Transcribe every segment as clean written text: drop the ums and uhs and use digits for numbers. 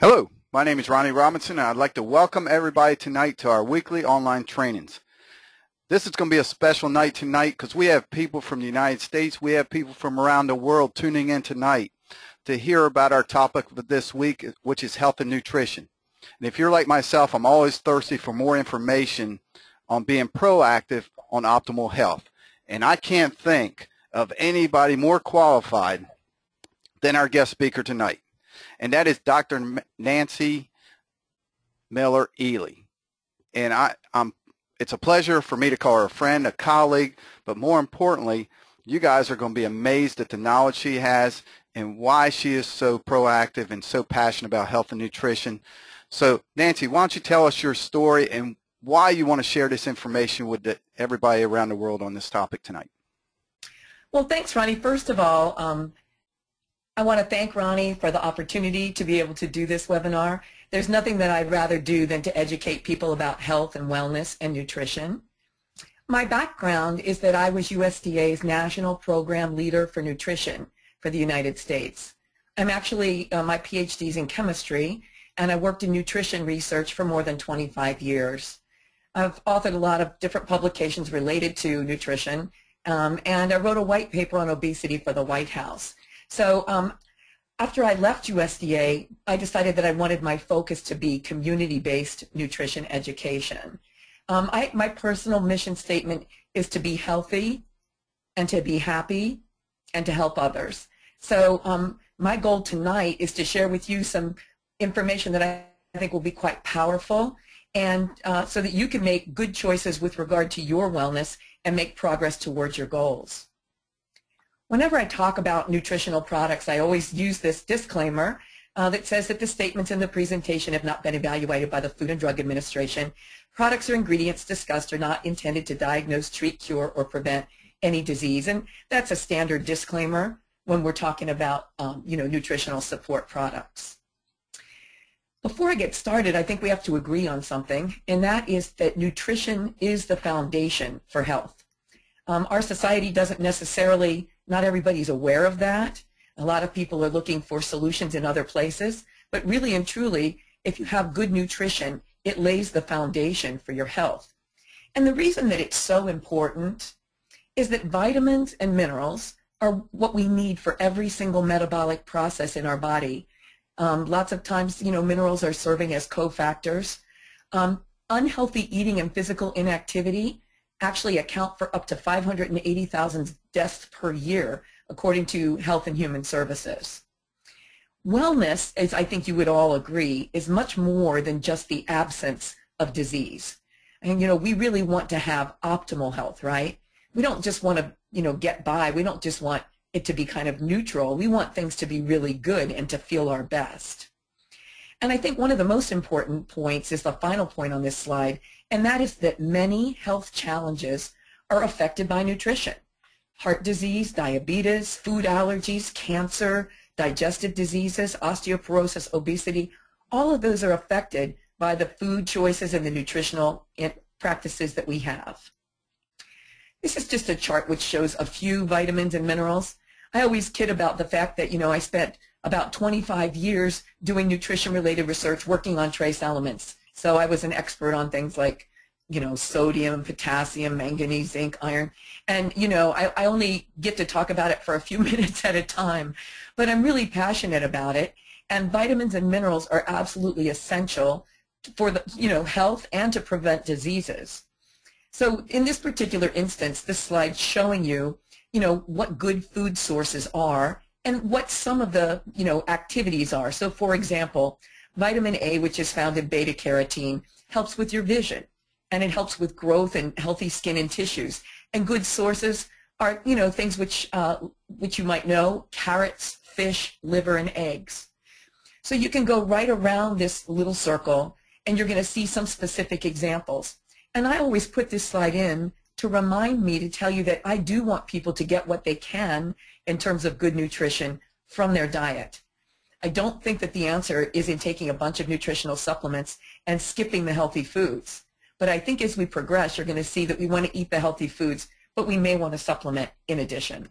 Hello, my name is Ronnie Robinson, and I'd like to welcome everybody tonight to our weekly online trainings. This is going to be a special night tonight because we have people from the United States, we have people from around the world tuning in tonight to hear about our topic of this week, which is health and nutrition. And if you're like myself, I'm always thirsty for more information on being proactive on optimal health. And I can't think of anybody more qualified than our guest speaker tonight. And that is Dr. Nancy Miller Ihli. And it's a pleasure for me to call her a friend, a colleague, but more importantly, you guys are going to be amazed at the knowledge she has and why she is so proactive and so passionate about health and nutrition. So, Nancy, why don't you tell us your story and why you want to share this information with everybody around the world on this topic tonight? Well, thanks, Ronnie. First of all, I want to thank Ronnie for the opportunity to be able to do this webinar. There's nothing that I'd rather do than to educate people about health and wellness and nutrition. My background is that I was USDA's National Program Leader for Nutrition for the United States. I'm actually, my PhD's in chemistry, and I worked in nutrition research for more than 25 years. I've authored a lot of different publications related to nutrition, and I wrote a white paper on obesity for the White House. So after I left USDA, I decided that I wanted my focus to be community-based nutrition education. My personal mission statement is to be healthy and to be happy and to help others. So my goal tonight is to share with you some information that I think will be quite powerful, and so that you can make good choices with regard to your wellness and make progress towards your goals. Whenever I talk about nutritional products, I always use this disclaimer that says that the statements in the presentation have not been evaluated by the Food and Drug Administration. Products or ingredients discussed are not intended to diagnose, treat, cure, or prevent any disease. And that's a standard disclaimer when we're talking about nutritional support products. Before I get started, I think we have to agree on something, and that is that nutrition is the foundation for health. Our society doesn't necessarily, not everybody's aware of that. A lot of people are looking for solutions in other places, but really and truly, if you have good nutrition, it lays the foundation for your health. And the reason that it's so important is that vitamins and minerals are what we need for every single metabolic process in our body. Lots of times, minerals are serving as cofactors. Unhealthy eating and physical inactivity actually account for up to 580,000 deaths per year, according to Health and Human Services. Wellness, as I think you would all agree, is much more than just the absence of disease. And, we really want to have optimal health, right? We don't just want to, get by. We don't just want it to be kind of neutral. We want things to be really good and to feel our best. And I think one of the most important points is the final point on this slide, and that is that many health challenges are affected by nutrition. Heart disease, diabetes, food allergies, cancer, digestive diseases, osteoporosis, obesity, all of those are affected by the food choices and the nutritional practices that we have. This is just a chart which shows a few vitamins and minerals. I always kid about the fact that, I spent about 25 years doing nutrition-related research working on trace elements. So I was an expert on things like, sodium, potassium, manganese, zinc, iron. And, I only get to talk about it for a few minutes at a time. But I'm really passionate about it. And vitamins and minerals are absolutely essential for the, health and to prevent diseases. So in this particular instance, this slide's showing you, what good food sources are and what some of the, activities are. So for example, vitamin A, which is found in beta carotene, helps with your vision, and it helps with growth and healthy skin and tissues. And good sources are, things which you might know: carrots, fish, liver, and eggs. So you can go right around this little circle, and you're going to see some specific examples. And I always put this slide in to remind me to tell you that I do want people to get what they can in terms of good nutrition from their diet. I don't think that the answer is in taking a bunch of nutritional supplements and skipping the healthy foods. But I think as we progress, you're going to see that we want to eat the healthy foods, but we may want to supplement in addition.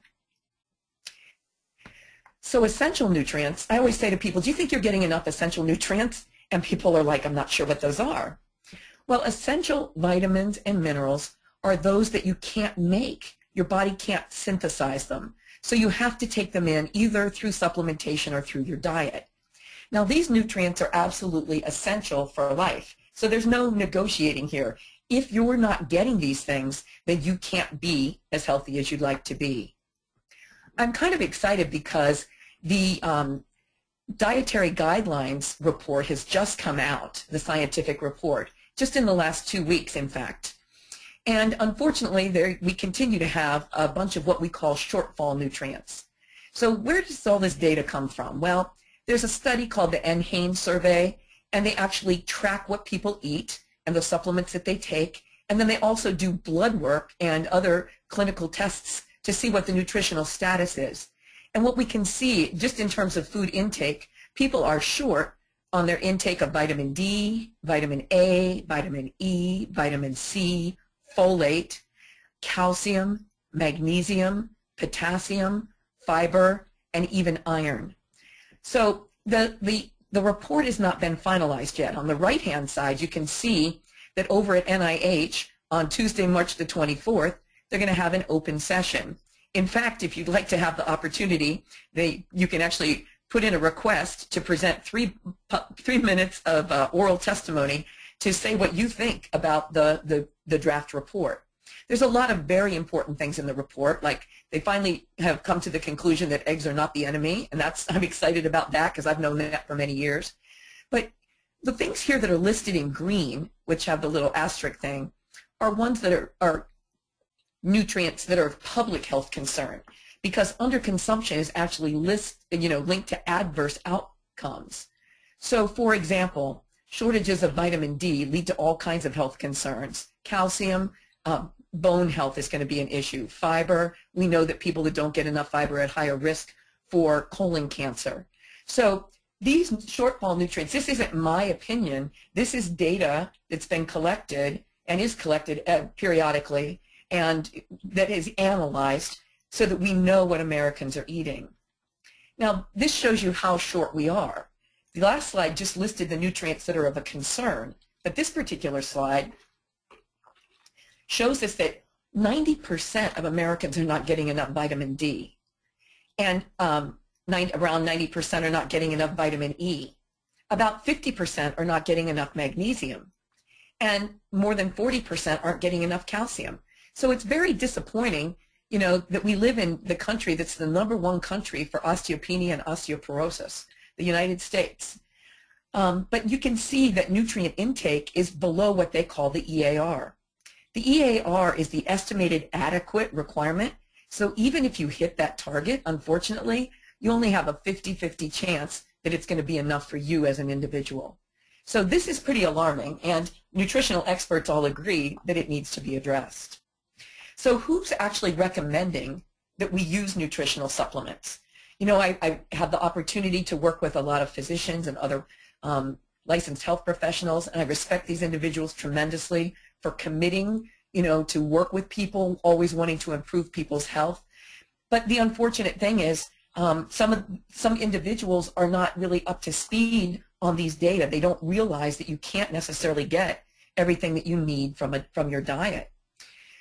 So essential nutrients, I always say to people, do you think you're getting enough essential nutrients? And people are like, I'm not sure what those are. Well, essential vitamins and minerals are those that you can't make. Your body can't synthesize them. So you have to take them in either through supplementation or through your diet. Now, these nutrients are absolutely essential for life. So there's no negotiating here. If you're not getting these things, then you can't be as healthy as you'd like to be. I'm kind of excited because the dietary guidelines report has just come out, the scientific report, just in the last 2 weeks, in fact. And unfortunately, we continue to have a bunch of what we call shortfall nutrients. So where does all this data come from? Well, there's a study called the NHANES survey, and they actually track what people eat and the supplements that they take, and then they also do blood work and other clinical tests to see what the nutritional status is. And what we can see, just in terms of food intake, people are short on their intake of vitamin D, vitamin A, vitamin E, vitamin C, folate, calcium, magnesium, potassium, fiber, and even iron. So the report has not been finalized yet. On the right-hand side, you can see that over at NIH on Tuesday, March the 24th, they're going to have an open session. In fact, if you'd like to have the opportunity, you can actually put in a request to present three minutes of oral testimony to say what you think about the draft report. There's a lot of very important things in the report, like they finally have come to the conclusion that eggs are not the enemy, and I'm excited about that because I've known that for many years. But the things here that are listed in green, which have the little asterisk thing, are ones that are nutrients that are of public health concern, because underconsumption is actually linked to adverse outcomes. So, for example, shortages of vitamin D lead to all kinds of health concerns. Calcium, bone health is going to be an issue. Fiber, we know that people that don't get enough fiber are at higher risk for colon cancer. So these shortfall nutrients, this isn't my opinion. This is data that's been collected and is collected periodically and that is analyzed so that we know what Americans are eating. Now, this shows you how short we are. The last slide just listed the nutrients that are of a concern, but this particular slide shows us that 90% of Americans are not getting enough vitamin D, and around 90% are not getting enough vitamin E. About 50% are not getting enough magnesium, and more than 40% aren't getting enough calcium. So it's very disappointing, that we live in the country that's the #1 country for osteopenia and osteoporosis, the United States. But you can see that nutrient intake is below what they call the EAR. The EAR is the estimated adequate requirement. So even if you hit that target, unfortunately, you only have a 50-50 chance that it's going to be enough for you as an individual. So this is pretty alarming, and nutritional experts all agree that it needs to be addressed. So who's actually recommending that we use nutritional supplements? I have the opportunity to work with a lot of physicians and other licensed health professionals, and I respect these individuals tremendously for committing, to work with people, always wanting to improve people's health. But the unfortunate thing is some individuals are not really up to speed on these data. They don't realize that you can't necessarily get everything that you need from your diet.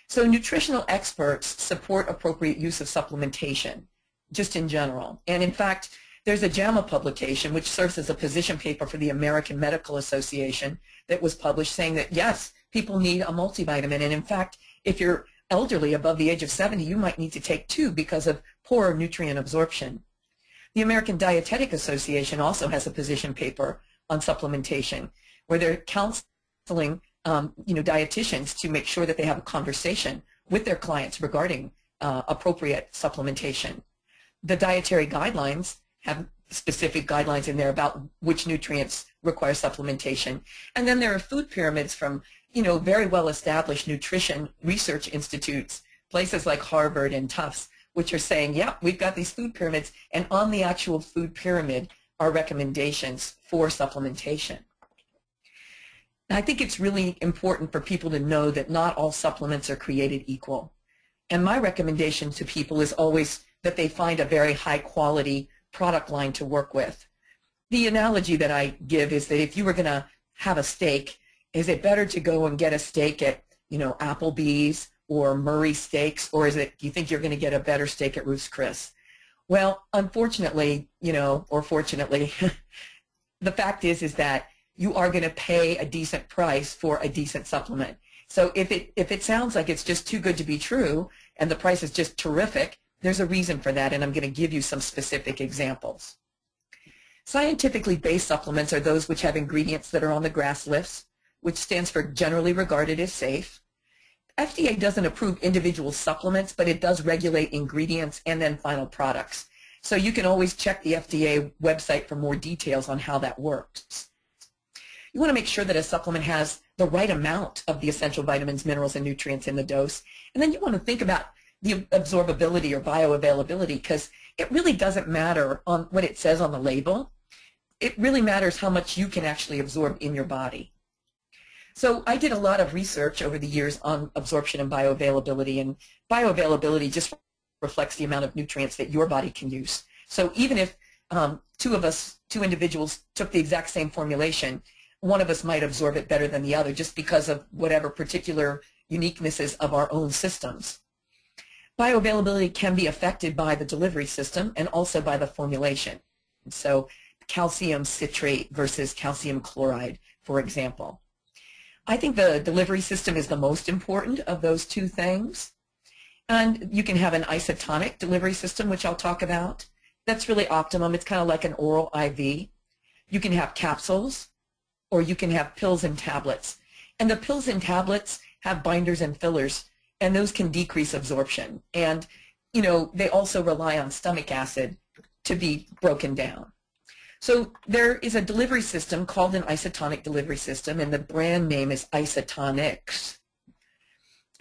So nutritional experts support appropriate use of supplementation, just in general. And in fact, there's a JAMA publication which serves as a position paper for the American Medical Association that was published saying that, yes, people need a multivitamin. And in fact, if you're elderly above the age of 70, you might need to take 2 because of poor nutrient absorption. The American Dietetic Association also has a position paper on supplementation where they're counseling dietitians to make sure that they have a conversation with their clients regarding appropriate supplementation. The dietary guidelines have specific guidelines in there about which nutrients require supplementation. And then there are food pyramids from, very well-established nutrition research institutes, places like Harvard and Tufts, which are saying, yeah, we've got these food pyramids, and on the actual food pyramid are recommendations for supplementation. I think it's really important for people to know that not all supplements are created equal. And my recommendation to people is always that they find a very high quality product line to work with. The analogy that I give is that if you were going to have a steak, is it better to go and get a steak at, Applebee's or Murray Steaks, or do you think you're going to get a better steak at Ruth's Chris? Well, unfortunately, or fortunately, the fact is that you are going to pay a decent price for a decent supplement. So if it sounds like it's just too good to be true and the price is just terrific, there's a reason for that, and I'm going to give you some specific examples. Scientifically based supplements are those which have ingredients that are on the GRAS list, which stands for generally regarded as safe. FDA doesn't approve individual supplements, but it does regulate ingredients and then final products. So you can always check the FDA website for more details on how that works. You want to make sure that a supplement has the right amount of the essential vitamins, minerals, and nutrients in the dose. And then you want to think about the absorbability or bioavailability, because it really doesn't matter on what it says on the label. It really matters how much you can actually absorb in your body. So I did a lot of research over the years on absorption and bioavailability, and bioavailability just reflects the amount of nutrients that your body can use. So even if two individuals took the exact same formulation, one of us might absorb it better than the other just because of whatever particular uniquenesses of our own systems. Bioavailability can be affected by the delivery system and also by the formulation. So calcium citrate versus calcium chloride, for example. I think the delivery system is the most important of those two things. And you can have an isotonic delivery system, which I'll talk about. That's really optimum. It's kind of like an oral IV. You can have capsules, or you can have pills and tablets. And the pills and tablets have binders and fillers, and those can decrease absorption. And, they also rely on stomach acid to be broken down. So there is a delivery system called an isotonic delivery system, and the brand name is Isotonics.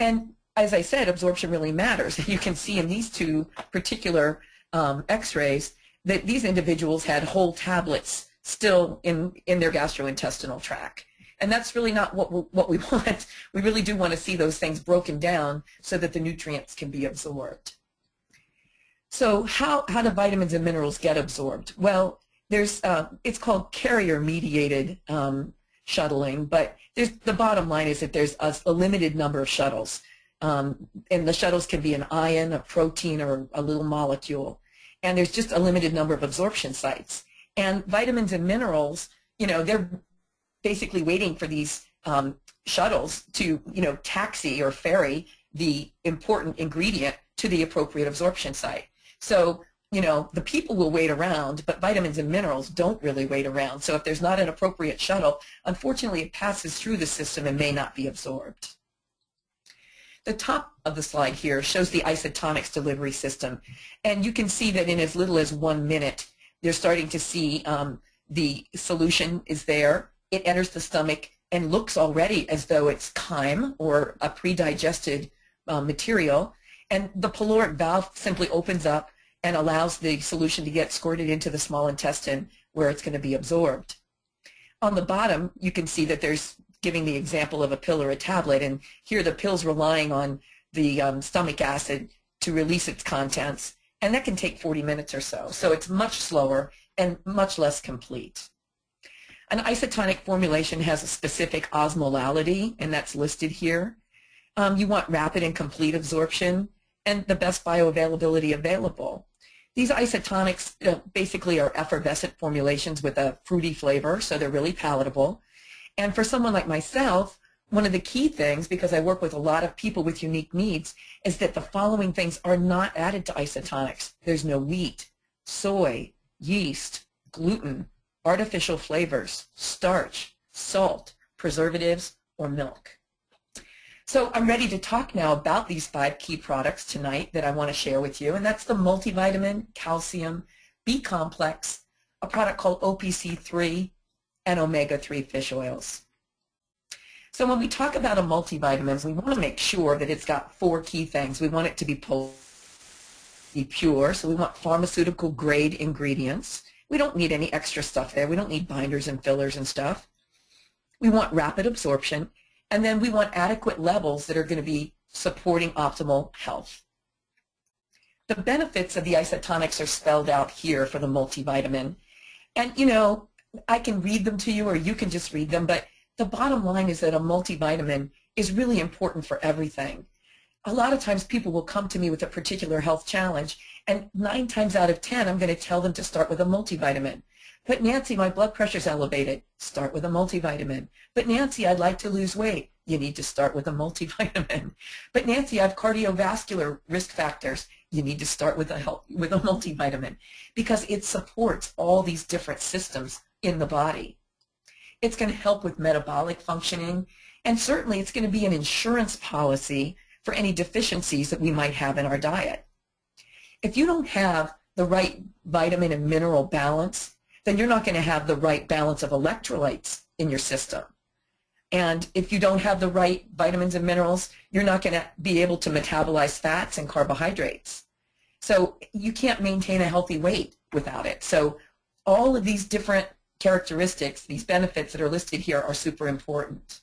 And as I said, absorption really matters. You can see in these two particular x-rays that these individuals had whole tablets still in their gastrointestinal tract. And that's really not what we want. We really do want to see those things broken down so that the nutrients can be absorbed. So how do vitamins and minerals get absorbed? Well, it's called carrier-mediated shuttling, but the bottom line is that there's a limited number of shuttles. And the shuttles can be an ion, a protein, or a little molecule. And there's just a limited number of absorption sites. And vitamins and minerals, they're basically waiting for these shuttles to, taxi or ferry the important ingredient to the appropriate absorption site. So the people will wait around, but vitamins and minerals don't really wait around. So if there's not an appropriate shuttle, unfortunately it passes through the system and may not be absorbed. The top of the slide here shows the isotonics delivery system. And you can see that in as little as 1 minute, you're starting to see the solution is there. It enters the stomach and looks already as though it's chyme or a pre-digested material. And the pyloric valve simply opens up and allows the solution to get squirted into the small intestine where it's going to be absorbed. On the bottom, you can see that there's giving the example of a pill or a tablet, and here the pill's relying on the stomach acid to release its contents, and that can take 40 minutes or so. So it's much slower and much less complete. An isotonic formulation has a specific osmolality, and that's listed here. You want rapid and complete absorption and the best bioavailability available. These isotonics basically are effervescent formulations with a fruity flavor, so they're really palatable. And for someone like myself, one of the key things, because I work with a lot of people with unique needs, is that the following things are not added to isotonics. There's no wheat, soy, yeast, gluten, artificial flavors, starch, salt, preservatives, or milk. So I'm ready to talk now about these 5 key products tonight that I want to share with you, and that's the multivitamin, calcium, B-complex, a product called OPC3, and omega-3 fish oils. So when we talk about a multivitamin, we want to make sure that it's got 4 key things. We want it to be pure, so we want pharmaceutical grade ingredients. We don't need any extra stuff there. We don't need binders and fillers and stuff. We want rapid absorption, and then we want adequate levels that are going to be supporting optimal health. The benefits of the isotonics are spelled out here for the multivitamin. And, you know, I can read them to you or you can just read them, but the bottom line is that a multivitamin is really important for everything. A lot of times people will come to me with a particular health challenge, and 9 times out of 10 I'm going to tell them to start with a multivitamin. But Nancy, my blood pressure's elevated. Start with a multivitamin. But Nancy, I'd like to lose weight. You need to start with a multivitamin. But Nancy, I have cardiovascular risk factors. You need to start with a multivitamin because it supports all these different systems in the body. It's going to help with metabolic functioning, and certainly it's going to be an insurance policy for any deficiencies that we might have in our diet. If you don't have the right vitamin and mineral balance, then you're not going to have the right balance of electrolytes in your system. And if you don't have the right vitamins and minerals, you're not going to be able to metabolize fats and carbohydrates. So you can't maintain a healthy weight without it. So all of these different characteristics, these benefits that are listed here are super important.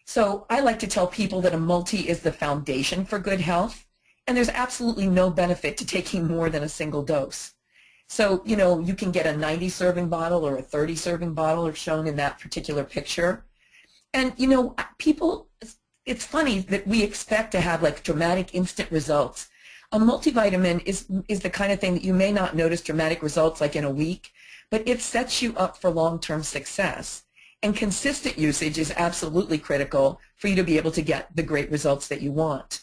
So I like to tell people that a multi is the foundation for good health, and there's absolutely no benefit to taking more than a single dose. So, you know, you can get a 90 serving bottle or a 30 serving bottle are shown in that particular picture. And, you know, people, it's funny that we expect to have like dramatic instant results. A multivitamin is the kind of thing that you may not notice dramatic results like in a week, but it sets you up for long-term success. And consistent usage is absolutely critical for you to be able to get the great results that you want.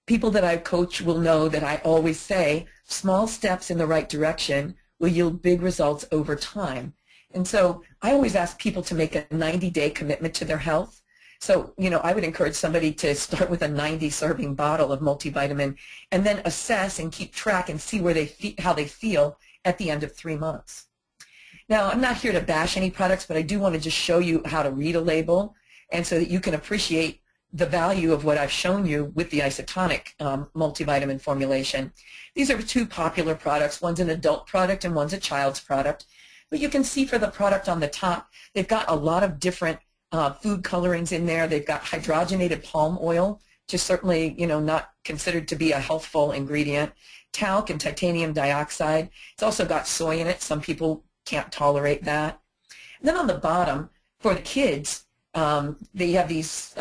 People that I coach will know that I always say small steps in the right direction will yield big results over time. And so I always ask people to make a 90-day commitment to their health. So, you know, I would encourage somebody to start with a 90-serving bottle of multivitamin and then assess and keep track and see where how they feel at the end of 3 months. Now, I'm not here to bash any products, but I do want to just show you how to read a label and so that you can appreciate the value of what I've shown you with the isotonic multivitamin formulation. These are 2 popular products. One's an adult product and one's a child's product. But you can see for the product on the top, they've got a lot of different food colorings in there. They've got hydrogenated palm oil, which is certainly, you know, not considered to be a healthful ingredient. Talc and titanium dioxide. It's also got soy in it. Some people can't tolerate that. And then on the bottom, for the kids, they have these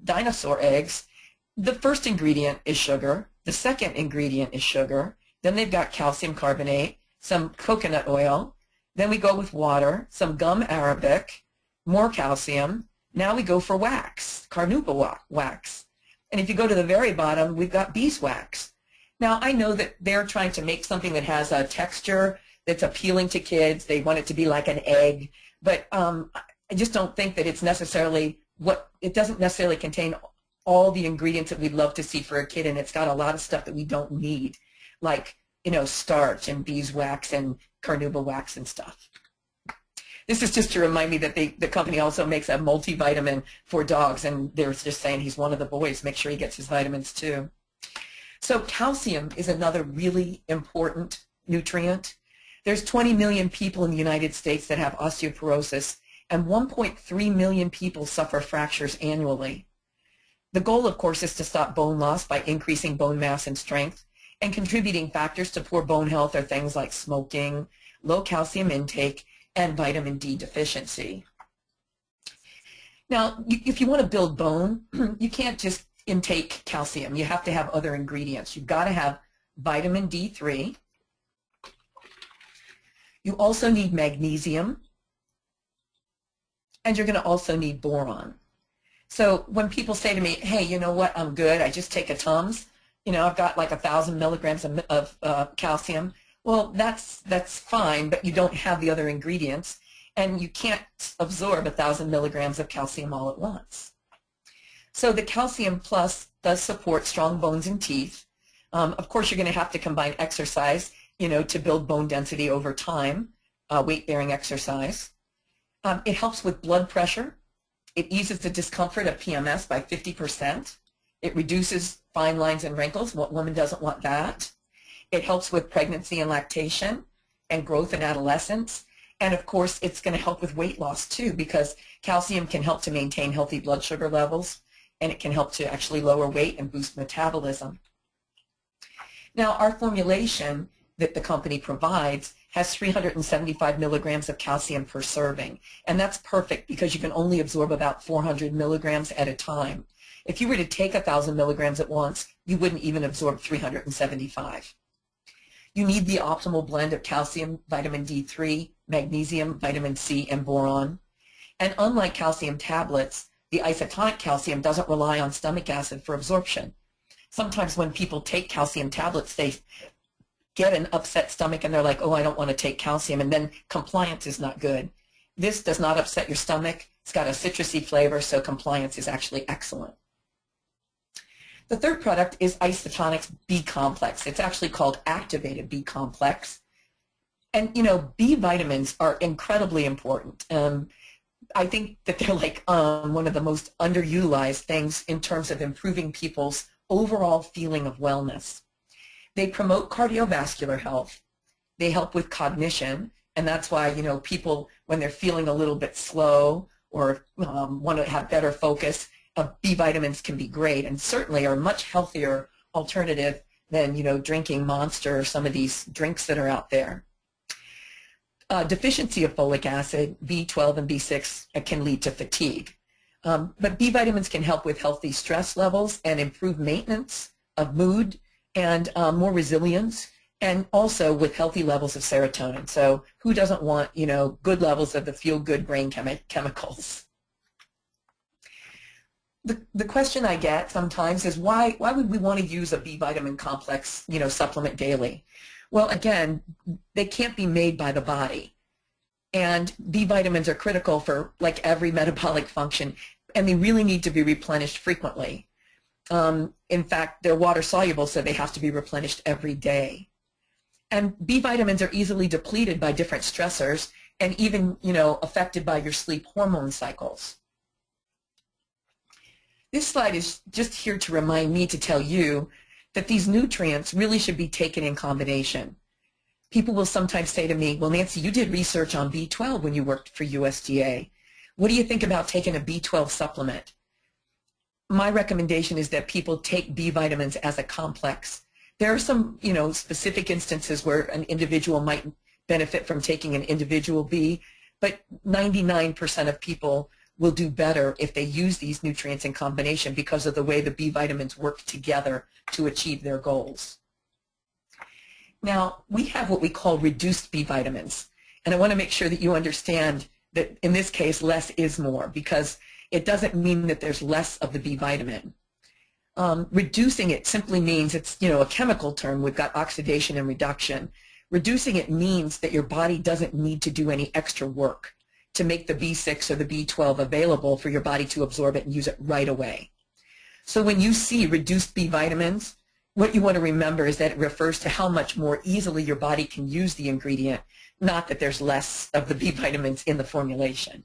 dinosaur eggs. The first ingredient is sugar. The second ingredient is sugar. Then they've got calcium carbonate, some coconut oil. Then we go with water, some gum arabic, more calcium. Now we go for wax, carnauba wax. And if you go to the very bottom, we've got beeswax. Now, I know that they're trying to make something that has a texture that's appealing to kids. They want it to be like an egg. But I just don't think that it's necessarily it doesn't necessarily contain all the ingredients that we'd love to see for a kid, and it's got a lot of stuff that we don't need, like, you know, starch and beeswax and carnauba wax and stuff. This is just to remind me that the company also makes a multivitamin for dogs, and they're just saying he's one of the boys. Make sure he gets his vitamins too. So calcium is another really important nutrient. There's 20 million people in the United States that have osteoporosis, and 1.3 million people suffer fractures annually. The goal, of course, is to stop bone loss by increasing bone mass and strength, and contributing factors to poor bone health are things like smoking, low calcium intake, and vitamin D deficiency. Now, if you want to build bone, you can't just intake calcium. You have to have other ingredients. You've got to have vitamin D3. You also need magnesium, and you're going to also need boron. So when people say to me, hey, you know what, I'm good, I just take a Tums, you know, I've got like 1,000 milligrams of calcium. Well, that's fine, but you don't have the other ingredients, and you can't absorb 1,000 milligrams of calcium all at once. So the Calcium Plus does support strong bones and teeth. Of course, you're going to have to combine exercise, you know, to build bone density over time, weight-bearing exercise. It helps with blood pressure. It eases the discomfort of PMS by 50%. It reduces fine lines and wrinkles. What woman doesn't want that? It helps with pregnancy and lactation and growth in adolescence. And of course, it's going to help with weight loss too, because calcium can help to maintain healthy blood sugar levels, and it can help to actually lower weight and boost metabolism. Now, our formulation that the company provides has 375 milligrams of calcium per serving, and that's perfect because you can only absorb about 400 milligrams at a time. If you were to take 1,000 milligrams at once, you wouldn't even absorb 375. You need the optimal blend of calcium, vitamin D3, magnesium, vitamin C, and boron. And unlike calcium tablets, the isotonic calcium doesn't rely on stomach acid for absorption. Sometimes when people take calcium tablets, they get an upset stomach and they're like, oh, I don't want to take calcium, and then compliance is not good. This does not upset your stomach. It's got a citrusy flavor, so compliance is actually excellent. The third product is Isotonic's B complex. It's actually called activated B complex. And, you know, B vitamins are incredibly important. I think that they're like one of the most underutilized things in terms of improving people's overall feeling of wellness. They promote cardiovascular health. They help with cognition, and that's why, you know, people, when they're feeling a little bit slow or want to have better focus, B vitamins can be great and certainly are a much healthier alternative than, you know, drinking Monster or some of these drinks that are out there. Deficiency of folic acid, B12 and B6 can lead to fatigue. But B vitamins can help with healthy stress levels and improve maintenance of mood and more resilience, and also with healthy levels of serotonin. So who doesn't want, you know, good levels of the feel-good brain chemicals? The question I get sometimes is why would we want to use a B vitamin complex, you know, supplement daily? Well, again, they can't be made by the body. And B vitamins are critical for like every metabolic function, and they really need to be replenished frequently. In fact, they're water soluble, so they have to be replenished every day. And B vitamins are easily depleted by different stressors and even, you know, affected by your sleep hormone cycles. This slide is just here to remind me to tell you that these nutrients really should be taken in combination. People will sometimes say to me, well, Nancy, you did research on B12 when you worked for USDA. What do you think about taking a B12 supplement? My recommendation is that people take B vitamins as a complex. There are some, you know, specific instances where an individual might benefit from taking an individual B, but 99% of people will do better if they use these nutrients in combination because of the way the B vitamins work together to achieve their goals. Now, we have what we call reduced B vitamins, and I want to make sure that you understand that in this case, less is more, because it doesn't mean that there's less of the B vitamin. Reducing it simply means it's, you know, a chemical term. We've got oxidation and reduction. Reducing it means that your body doesn't need to do any extra work to make the B6 or the B12 available for your body to absorb it and use it right away. So when you see reduced B vitamins, what you want to remember is that it refers to how much more easily your body can use the ingredient, not that there's less of the B vitamins in the formulation.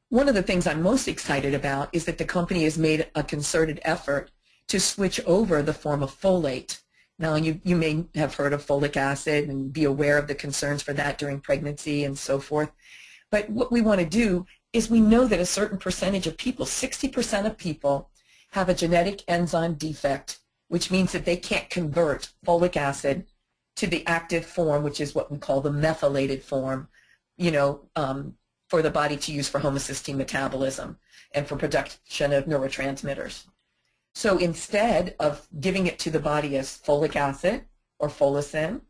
One of the things I'm most excited about is that the company has made a concerted effort to switch over the form of folate. Now, you may have heard of folic acid and be aware of the concerns for that during pregnancy and so forth. But what we want to do is we know that a certain percentage of people, 60% of people, have a genetic enzyme defect, which means that they can't convert folic acid to the active form, which is what we call the methylated form, you know, for the body to use for homocysteine metabolism and for production of neurotransmitters. So instead of giving it to the body as folic acid or folacin,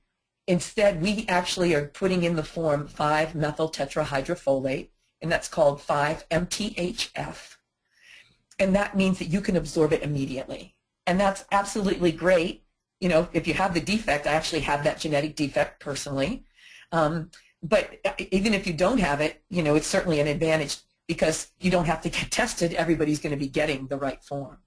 instead we actually are putting in the form 5-methyl tetrahydrofolate, and that's called 5-MTHF. And that means that you can absorb it immediately. And that's absolutely great. You know, if you have the defect, I actually have that genetic defect personally. But even if you don't have it, you know, it's certainly an advantage because you don't have to get tested. Everybody's going to be getting the right form.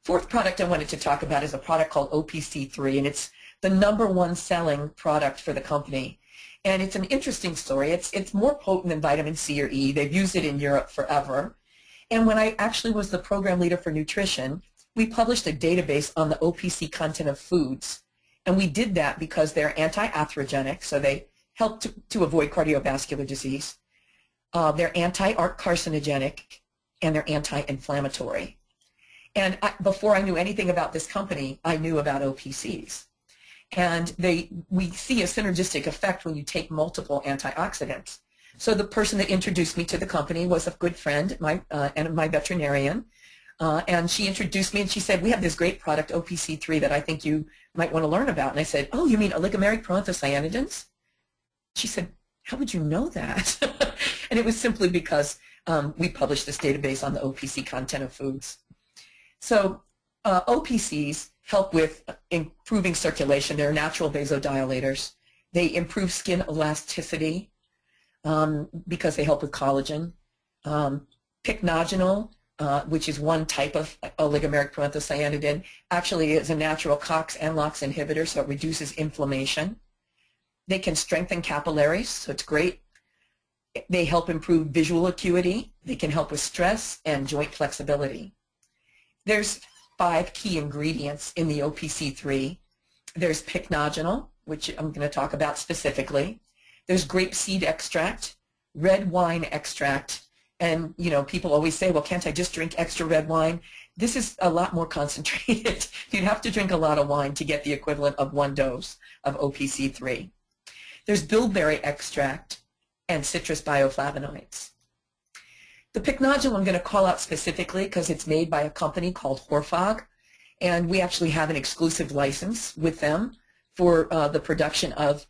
Fourth product I wanted to talk about is a product called OPC3, and it's the #1 selling product for the company. And it's an interesting story. It's more potent than vitamin C or E. They've used it in Europe forever. And when I actually was the program leader for nutrition, we published a database on the OPC content of foods. And we did that because they're anti-atherogenic, so they help to avoid cardiovascular disease. They're anti-carcinogenic, and they're anti-inflammatory. And before I knew anything about this company, I knew about OPCs. And we see a synergistic effect when you take multiple antioxidants. So the person that introduced me to the company was a good friend, and my veterinarian. And she introduced me and she said, we have this great product, OPC3, that I think you might want to learn about. And I said, oh, you mean oligomeric proanthocyanidins? She said, how would you know that? And it was simply because we published this database on the OPC content of foods. So OPCs help with improving circulation. They're natural vasodilators. They improve skin elasticity because they help with collagen. Pycnogenol, which is one type of oligomeric proanthocyanidin, actually is a natural COX and LOX inhibitor, so it reduces inflammation. They can strengthen capillaries, so it's great. They help improve visual acuity. They can help with stress and joint flexibility. There's 5 key ingredients in the OPC3. There's pycnogenol, which I'm going to talk about specifically. There's grapeseed extract, red wine extract, and people always say, well, can't I just drink extra red wine? This is a lot more concentrated. You'd have to drink a lot of wine to get the equivalent of 1 dose of OPC3. There's bilberry extract and citrus bioflavonoids. The pycnogenol I'm going to call out specifically because it's made by a company called Horfag, and we actually have an exclusive license with them for the production of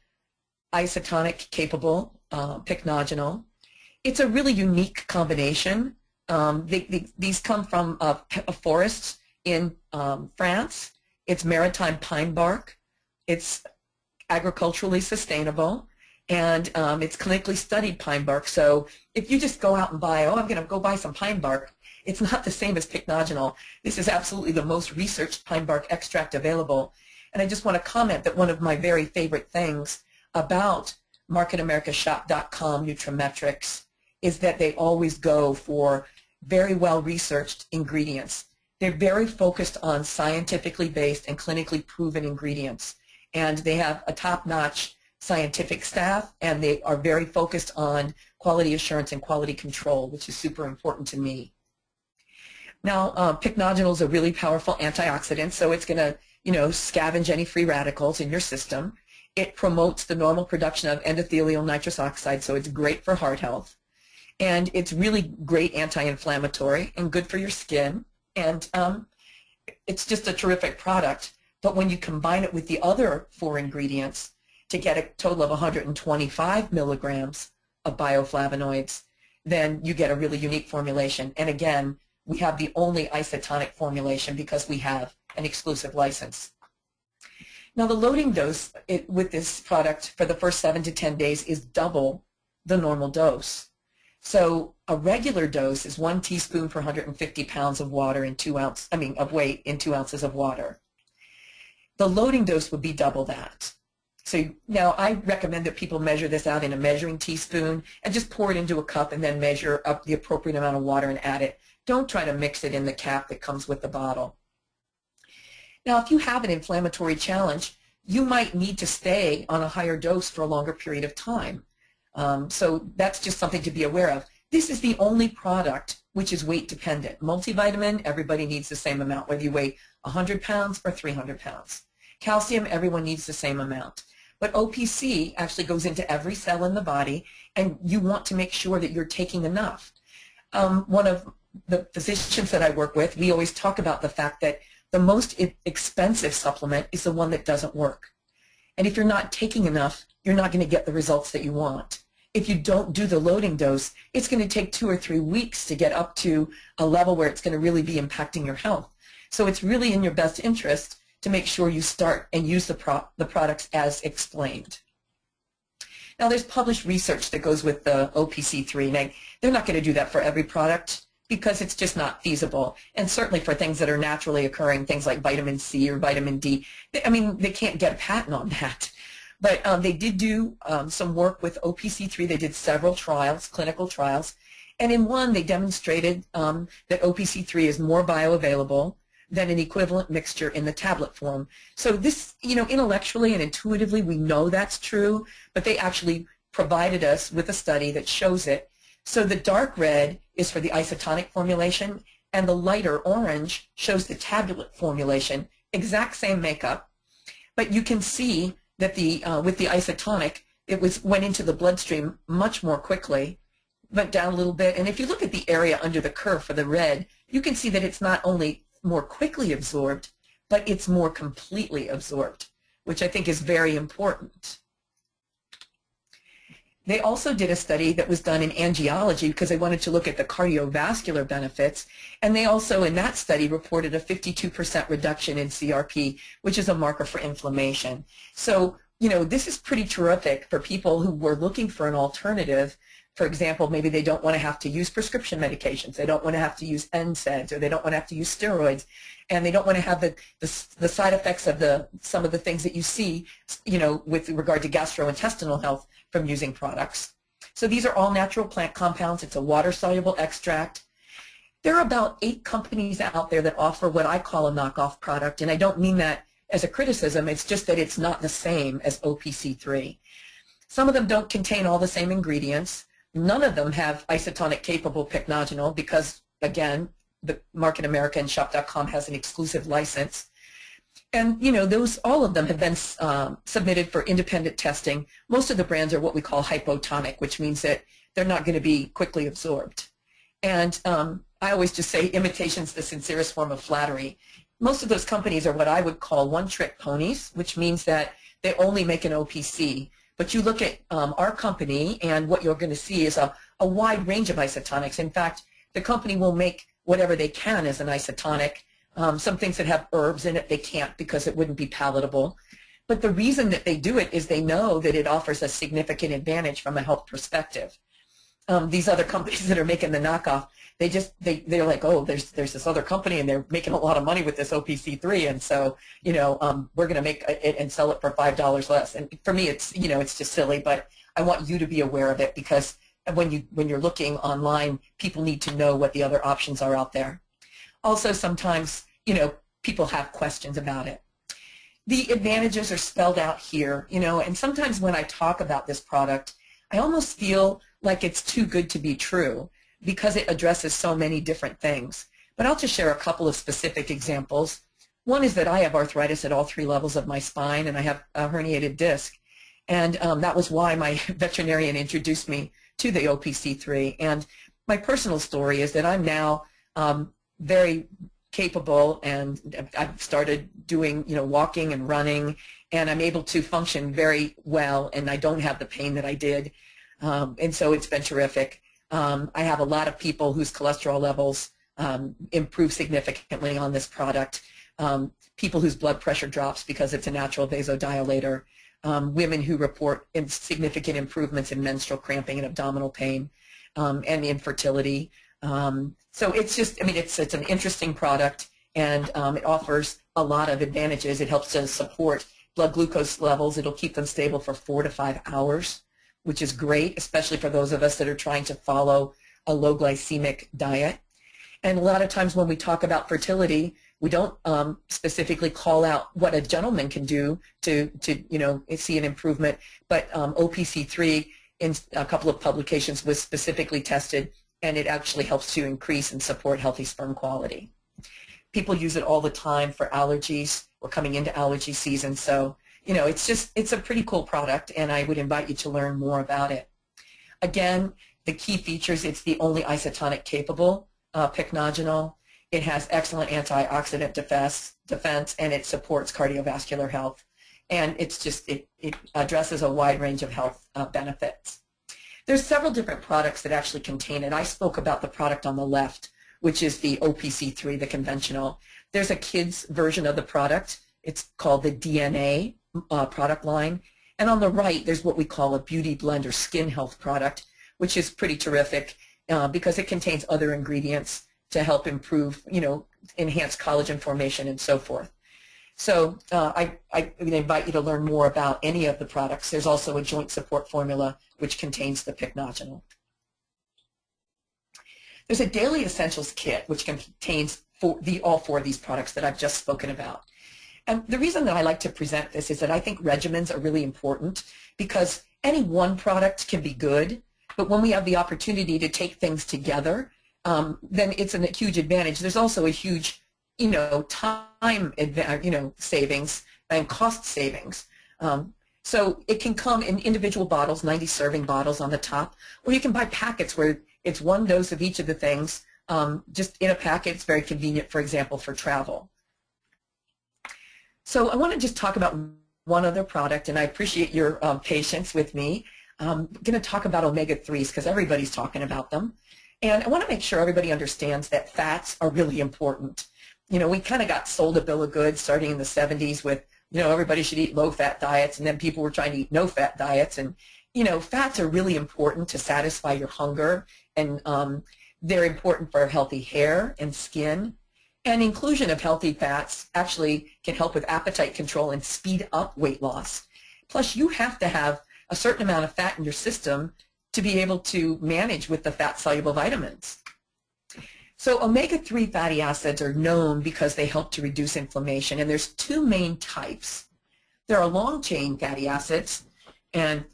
isotonic capable pycnogenol. It's a really unique combination. These come from forests in France. It's maritime pine bark. It's agriculturally sustainable. And it's clinically studied pine bark. So if you just go out and buy, I'm going to go buy some pine bark, it's not the same as pycnogenol. This is absolutely the most researched pine bark extract available. And I just want to comment that one of my very favorite things about MarketAmericaShop.com Nutrimetrics is that they always go for very well-researched ingredients. They're very focused on scientifically based and clinically proven ingredients. And they have a top-notch scientific staff, and they are very focused on quality assurance and quality control, which is super important to me. Now, pycnogenol is a really powerful antioxidant, so it's going to, scavenge any free radicals in your system. It promotes the normal production of endothelial nitrous oxide, so it's great for heart health. And it's really great anti-inflammatory and good for your skin. And it's just a terrific product. But when you combine it with the other 4 ingredients, to get a total of 125 milligrams of bioflavonoids, then you get a really unique formulation. And again, we have the only isotonic formulation because we have an exclusive license. Now the loading dose with this product for the first 7 to 10 days is double the normal dose. So a regular dose is 1 teaspoon per 150 pounds of water in of weight in 2 ounces of water. The loading dose would be double that. So now I recommend that people measure this out in a measuring teaspoon and just pour it into a cup and then measure up the appropriate amount of water and add it. Don't try to mix it in the cap that comes with the bottle. Now, if you have an inflammatory challenge, you might need to stay on a higher dose for a longer period of time. So that's just something to be aware of. This is the only product which is weight dependent. Multivitamin, everybody needs the same amount, whether you weigh 100 pounds or 300 pounds. Calcium, everyone needs the same amount. But OPC actually goes into every cell in the body, and you want to make sure that you're taking enough. One of the physicians that I work with, we always talk about the fact that the most expensive supplement is the one that doesn't work. And if you're not taking enough, you're not going to get the results that you want. If you don't do the loading dose, it's going to take 2 or 3 weeks to get up to a level where it's going to really be impacting your health. So it's really in your best interest to make sure you start and use the products as explained. Now there's published research that goes with the OPC3. Now, they're not going to do that for every product because it's just not feasible. And certainly for things that are naturally occurring, things like vitamin C or vitamin D, they can't get a patent on that. But they did do some work with OPC3. They did several trials, clinical trials. And in one, they demonstrated that OPC3 is more bioavailable than an equivalent mixture in the tablet form. So this, intellectually and intuitively, we know that's true, but they actually provided us with a study that shows it. So the dark red is for the isotonic formulation, and the lighter orange shows the tablet formulation, exact same makeup, but you can see that with the isotonic, went into the bloodstream much more quickly, went down a little bit, and if you look at the area under the curve for the red, you can see that it's not only more quickly absorbed, but it's more completely absorbed, which I think is very important. They also did a study that was done in angiology because they wanted to look at the cardiovascular benefits, and they also in that study reported a 52% reduction in CRP, which is a marker for inflammation. So, you know, this is pretty terrific for people who were looking for an alternative. For example, maybe they don't want to have to use prescription medications, they don't want to have to use NSAIDs, or they don't want to have to use steroids, and they don't want to have the side effects of some of the things that you see, you know, with regard to gastrointestinal health from using products. So these are all natural plant compounds. It's a water-soluble extract. There are about 8 companies out there that offer what I call a knockoff product, and I don't mean that as a criticism. It's just that it's not the same as OPC3. Some of them don't contain all the same ingredients. None of them have isotonic-capable pycnogenol because, again, the Market America and Shop.com has an exclusive license. And, you know, all of them have been submitted for independent testing. Most of the brands are what we call hypotonic, which means that they're not going to be quickly absorbed. And I always just say imitation's the sincerest form of flattery. Most of those companies are what I would call one-trick ponies, which means that they only make an OPC. But you look at our company, and what you're going to see is a wide range of isotonics. In fact, the company will make whatever they can as an isotonic. Some things that have herbs in it, they can't because it wouldn't be palatable. But the reason that they do it is they know that it offers a significant advantage from a health perspective. These other companies that are making the knockoff, they're like, oh, there's this other company and they're making a lot of money with this OPC3, and so, you know, we're going to make it and sell it for $5 less. And for me, it's, you know, it's just silly, but I want you to be aware of it because when you're looking online, people need to know what the other options are out there. Also, sometimes, you know, people have questions about it. The advantages are spelled out here, you know, and sometimes when I talk about this product, I almost feel like it's too good to be true because it addresses so many different things. But I'll just share a couple of specific examples. One is that I have arthritis at all 3 levels of my spine, and I have a herniated disc. And that was why my veterinarian introduced me to the OPC3. And my personal story is that I'm now very capable, and I've started doing, you know, walking and running, and I'm able to function very well, and I don't have the pain that I did, and so it's been terrific. I have a lot of people whose cholesterol levels improve significantly on this product, people whose blood pressure drops because it's a natural vasodilator, women who report significant improvements in menstrual cramping and abdominal pain, and infertility. So it's just, I mean, it's an interesting product, and it offers a lot of advantages. It helps to support blood glucose levels. It'll keep them stable for 4 to 5 hours, which is great, especially for those of us that are trying to follow a low glycemic diet. And a lot of times when we talk about fertility, we don't specifically call out what a gentleman can do to you know, see an improvement, but OPC3 in a couple of publications was specifically tested, and it actually helps to increase and support healthy sperm quality. People use it all the time for allergies. We're coming into allergy season, so, you know, it's a pretty cool product, and I would invite you to learn more about it. Again, the key features, it's the only isotonic capable pycnogenol. It has excellent antioxidant defense, and it supports cardiovascular health. And it's just, it addresses a wide range of health benefits. There's several different products that actually contain it. I spoke about the product on the left, which is the OPC3, the conventional. There's a kid's version of the product. It's called the DNA product line. And on the right, there's what we call a beauty blend or skin health product, which is pretty terrific because it contains other ingredients to help improve, you know, enhance collagen formation and so forth. So I invite you to learn more about any of the products. There's also a joint support formula which contains the pycnogenol. There's a daily essentials kit which contains all 4 of these products that I've just spoken about. And the reason that I like to present this is that I think regimens are really important because any one product can be good, but when we have the opportunity to take things together, then it's a huge advantage. There's also a huge, time, savings and cost savings. So it can come in individual bottles, 90 serving bottles on the top, or you can buy packets where it's one dose of each of the things, just in a packet. It's very convenient, for example, for travel. So I want to just talk about one other product, and I appreciate your patience with me. I'm going to talk about omega-3s because everybody's talking about them. And I want to make sure everybody understands that fats are really important. We kind of got sold a bill of goods starting in the 70s with, everybody should eat low-fat diets, and then people were trying to eat no-fat diets. And, fats are really important to satisfy your hunger, and they're important for healthy hair and skin. And inclusion of healthy fats actually can help with appetite control and speed up weight loss. Plus, you have to have a certain amount of fat in your system to be able to manage with the fat-soluble vitamins. So omega-3 fatty acids are known because they help to reduce inflammation, and there's two main types. There are long-chain fatty acids, and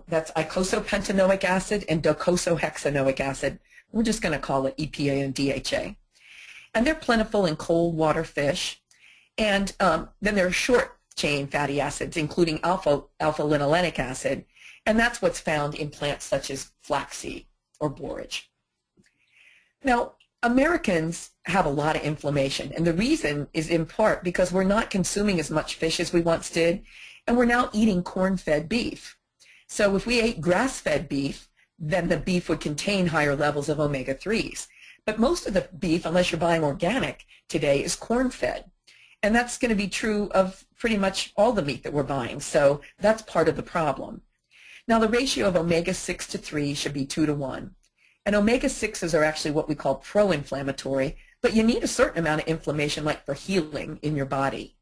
that's eicosapentaenoic acid and docosahexaenoic acid. We're just going to call it EPA and DHA. And they're plentiful in cold water fish. And then there are short-chain fatty acids, including alpha-linolenic acid, and that's what's found in plants such as flaxseed or borage. Now, Americans have a lot of inflammation, and the reason is in part because we're not consuming as much fish as we once did, and we're now eating corn-fed beef. So if we ate grass-fed beef, then the beef would contain higher levels of omega-3s. But most of the beef, unless you're buying organic today, is corn-fed. And that's going to be true of pretty much all the meat that we're buying. So that's part of the problem. Now, the ratio of omega-6 to 3 should be 2 to 1. And omega-6s are actually what we call pro-inflammatory, but you need a certain amount of inflammation, like for healing in your body.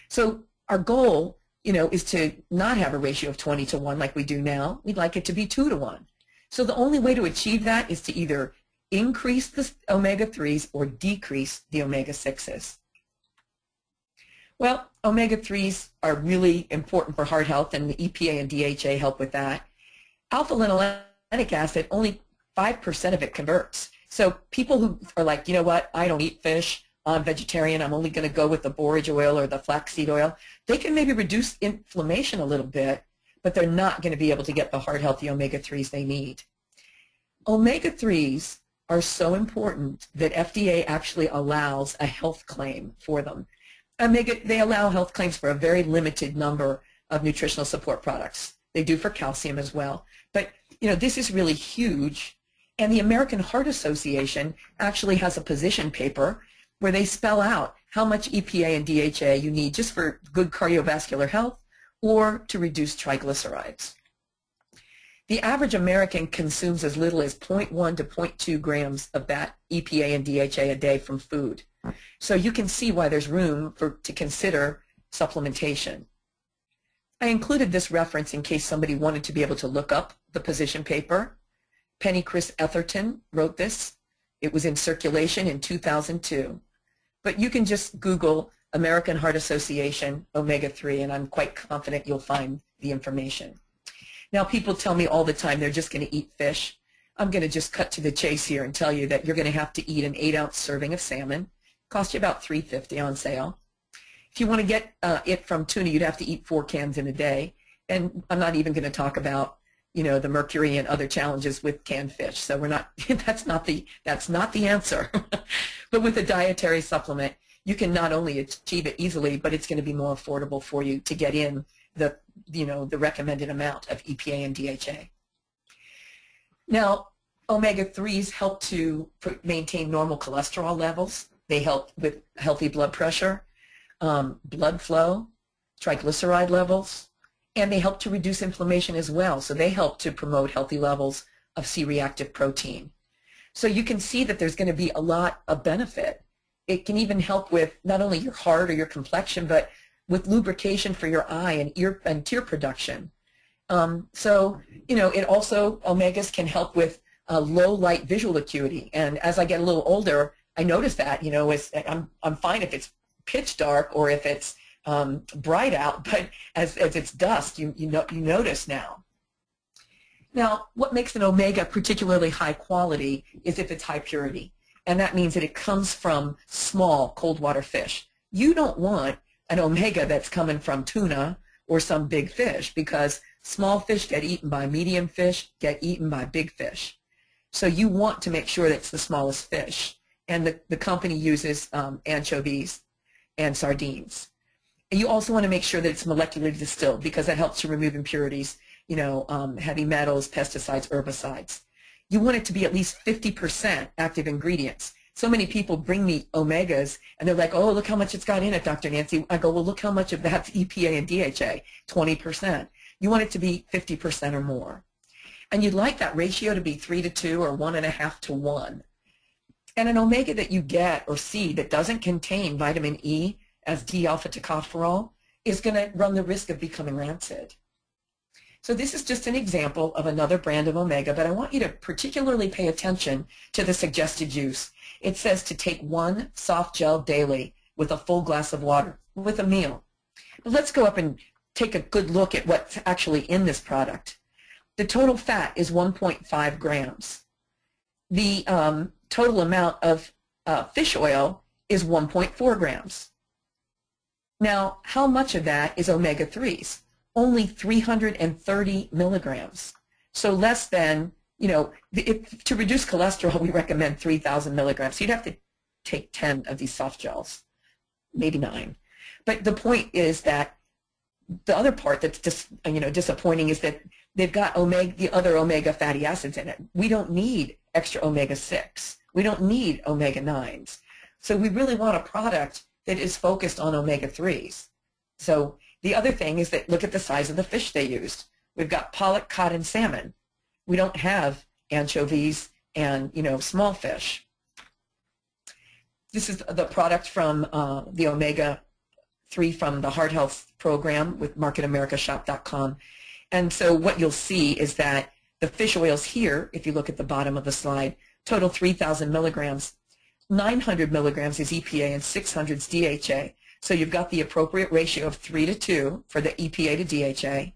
So our goal, is to not have a ratio of 20 to 1 like we do now. We'd like it to be 2 to 1. So the only way to achieve that is to either increase the omega-3s or decrease the omega-6s. Well, omega-3s are really important for heart health, and the EPA and DHA help with that. Alpha-linolenic acid, only 5% of it converts. So people who are like, you know what, I don't eat fish, I'm vegetarian, I'm only going to go with the borage oil or the flaxseed oil, they can maybe reduce inflammation a little bit, but they're not going to be able to get the heart healthy omega-3s they need. Omega-3s are so important that FDA actually allows a health claim for them. And they allow health claims for a very limited number of nutritional support products. They do for calcium as well. But, this is really huge. And the American Heart Association actually has a position paper where they spell out how much EPA and DHA you need just for good cardiovascular health or to reduce triglycerides. The average American consumes as little as 0.1 to 0.2 grams of that EPA and DHA a day from food. So you can see why there's room to consider supplementation. I included this reference in case somebody wanted to be able to look up the position paper. Penny Chris Etherton wrote this. It was in circulation in 2002. But you can just Google American Heart Association omega-3, and I'm quite confident you'll find the information. Now, people tell me all the time they're just going to eat fish. I'm going to just cut to the chase here and tell you that you're going to have to eat an 8-ounce serving of salmon. Cost you about $3.50 on sale. If you want to get it from tuna, you'd have to eat 4 cans in a day. And I'm not even going to talk about, the mercury and other challenges with canned fish. So we're not. That's not the answer. But with a dietary supplement, you can not only achieve it easily, but it's going to be more affordable for you to get in the recommended amount of EPA and DHA. Now, omega-3s help to maintain normal cholesterol levels. They help with healthy blood pressure, blood flow, triglyceride levels, and they help to reduce inflammation as well. So they help to promote healthy levels of C-reactive protein. So you can see that there's going to be a lot of benefit. It can even help with not only your heart or your complexion, but with lubrication for your eye and ear and tear production. It also, omegas can help with low light visual acuity. And as I get a little older, I notice that, I'm fine if it's pitch dark or if it's bright out, but as it's dusk, you notice now. Now, what makes an omega particularly high quality is if it's high purity. And that means that it comes from small cold water fish. You don't want an omega that's coming from tuna or some big fish, because small fish get eaten by medium fish, get eaten by big fish. So you want to make sure that it's the smallest fish. And the company uses anchovies and sardines. And you also want to make sure that it's molecularly distilled, because that helps to remove impurities, heavy metals, pesticides, herbicides. You want it to be at least 50% active ingredients. So many people bring me omegas, and they're like, oh, look how much it's got in it, Dr. Nancy. I go, well, look how much of that's EPA and DHA, 20%. You want it to be 50% or more. And you'd like that ratio to be 3 to 2 or 1.5 to 1. And an omega that you get or see that doesn't contain vitamin E as D-alpha tocopherol is going to run the risk of becoming rancid. So this is just an example of another brand of omega, but I want you to particularly pay attention to the suggested use. It says to take 1 soft gel daily with a full glass of water with a meal. But let's go up and take a good look at what's actually in this product. The total fat is 1.5 grams. The total amount of fish oil is 1.4 grams. Now, how much of that is omega-3s? Only 330 milligrams. So less than, to reduce cholesterol, we recommend 3,000 milligrams. So you'd have to take 10 of these soft gels, maybe 9. But the point is that the other part that's just, disappointing is that they've got the other omega fatty acids in it. We don't need extra omega-6. We don't need omega-9s. So we really want a product that is focused on omega-3s. So the other thing is that look at the size of the fish they used. We've got pollock, cod, and salmon. We don't have anchovies and, small fish. This is the product from the omega-3 from the Heart Health Program with marketamericashop.com. And so what you'll see is that the fish oils here, if you look at the bottom of the slide, total 3,000 milligrams. 900 milligrams is EPA and 600 is DHA. So you've got the appropriate ratio of 3 to 2 for the EPA to DHA.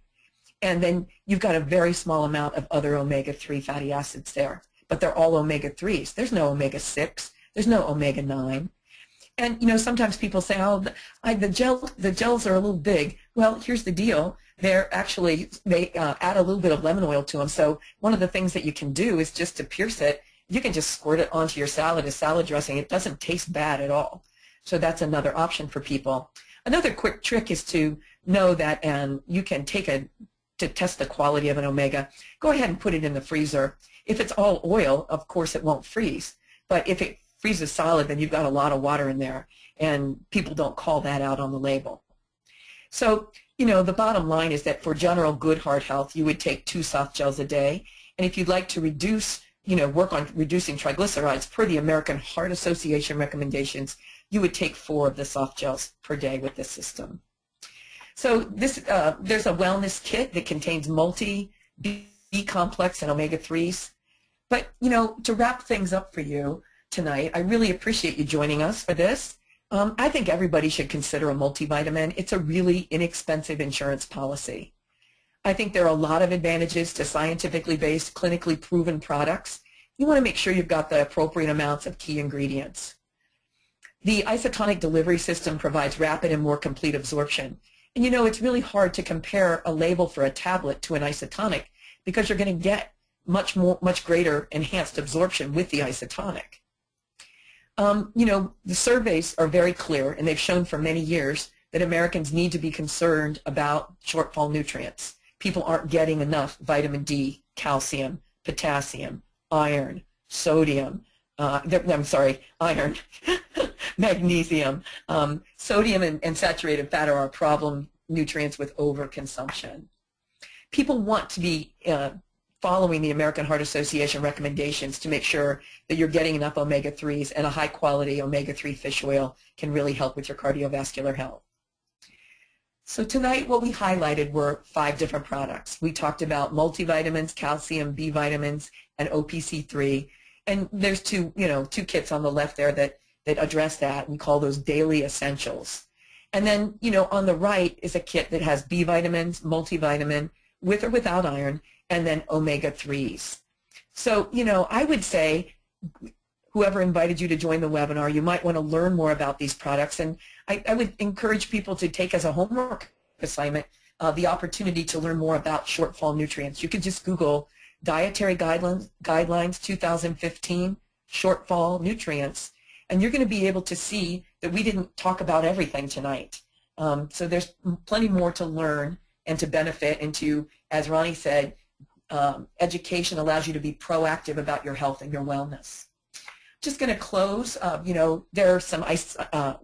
And then you've got a very small amount of other omega-3 fatty acids there. But they're all omega-3s. There's no omega-6. There's no omega-9. And, sometimes people say, oh, the gels are a little big. Well, here's the deal. They add a little bit of lemon oil to them. So one of the things that you can do is just to pierce it, you can just squirt it onto your salad as salad dressing. It doesn't taste bad at all. So that's another option for people. Another quick trick is to know that, and you can to test the quality of an omega, go ahead and put it in the freezer. If it's all oil, of course it won't freeze. But if it freezes solid, then you've got a lot of water in there, and people don't call that out on the label. So, the bottom line is that for general good heart health, you would take 2 soft gels a day. And if you'd like to reduce, work on reducing triglycerides per the American Heart Association recommendations, you would take 4 of the soft gels per day with this system. So there's a wellness kit that contains multi-B complex and omega-3s. But, to wrap things up for you tonight, I really appreciate you joining us for this. I think everybody should consider a multivitamin. It's a really inexpensive insurance policy. I think there are a lot of advantages to scientifically based, clinically proven products. You want to make sure you've got the appropriate amounts of key ingredients. The isotonic delivery system provides rapid and more complete absorption. And it's really hard to compare a label for a tablet to an isotonic, because you're going to get much greater enhanced absorption with the isotonic. The surveys are very clear, and they've shown for many years that Americans need to be concerned about shortfall nutrients. People aren't getting enough vitamin D, calcium, potassium, iron, sodium, iron, magnesium. Sodium and saturated fat are our problem nutrients with overconsumption. People want to be following the American Heart Association recommendations to make sure that you're getting enough omega-3s, and a high-quality omega-3 fish oil can really help with your cardiovascular health. So tonight what we highlighted were 5 different products. We talked about multivitamins, calcium, B vitamins, and OPC3. And there's two kits on the left there that address that. We call those daily essentials. And then, on the right is a kit that has B vitamins, multivitamin, with or without iron, and then omega-3s. So, you know, I would say whoever invited you to join the webinar, you might want to learn more about these products. And I would encourage people to take as a homework assignment the opportunity to learn more about shortfall nutrients. You can just Google Dietary Guidelines 2015 shortfall nutrients, and you're going to be able to see that we didn't talk about everything tonight. So there's plenty more to learn and to benefit, and to, as Ronnie said, education allows you to be proactive about your health and your wellness. Just going to close, you know, there are some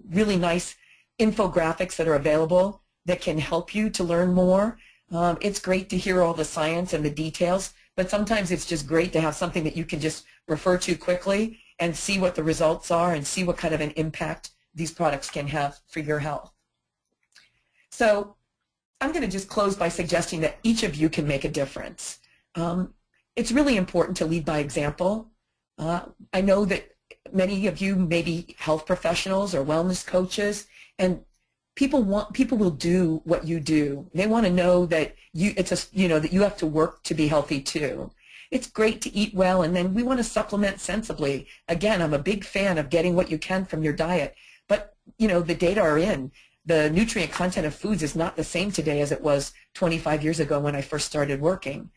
really nice infographics that are available that can help you to learn more. It's great to hear all the science and the details, but sometimes it's just great to have something that you can just refer to quickly and see what the results are and see what kind of an impact these products can have for your health. So I'm going to just close by suggesting that each of you can make a difference. It's really important to lead by example. I know that many of you may be health professionals or wellness coaches, and people will do what you do. They want to know that that you have to work to be healthy too. It's great to eat well, and then we want to supplement sensibly. Again, I'm a big fan of getting what you can from your diet, but you know, the data are in. The nutrient content of foods is not the same today as it was 25 years ago when I first started working.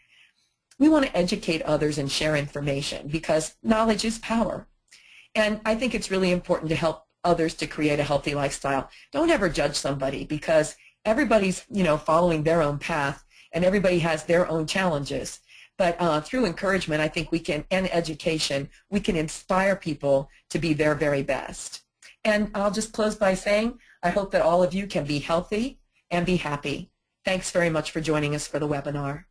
We want to educate others and share information because knowledge is power. And I think it's really important to help others to create a healthy lifestyle. Don't ever judge somebody because everybody's, you know, following their own path and everybody has their own challenges. But through encouragement, I think we can, and education, we can inspire people to be their very best. And I'll just close by saying, I hope that all of you can be healthy and be happy. Thanks very much for joining us for the webinar.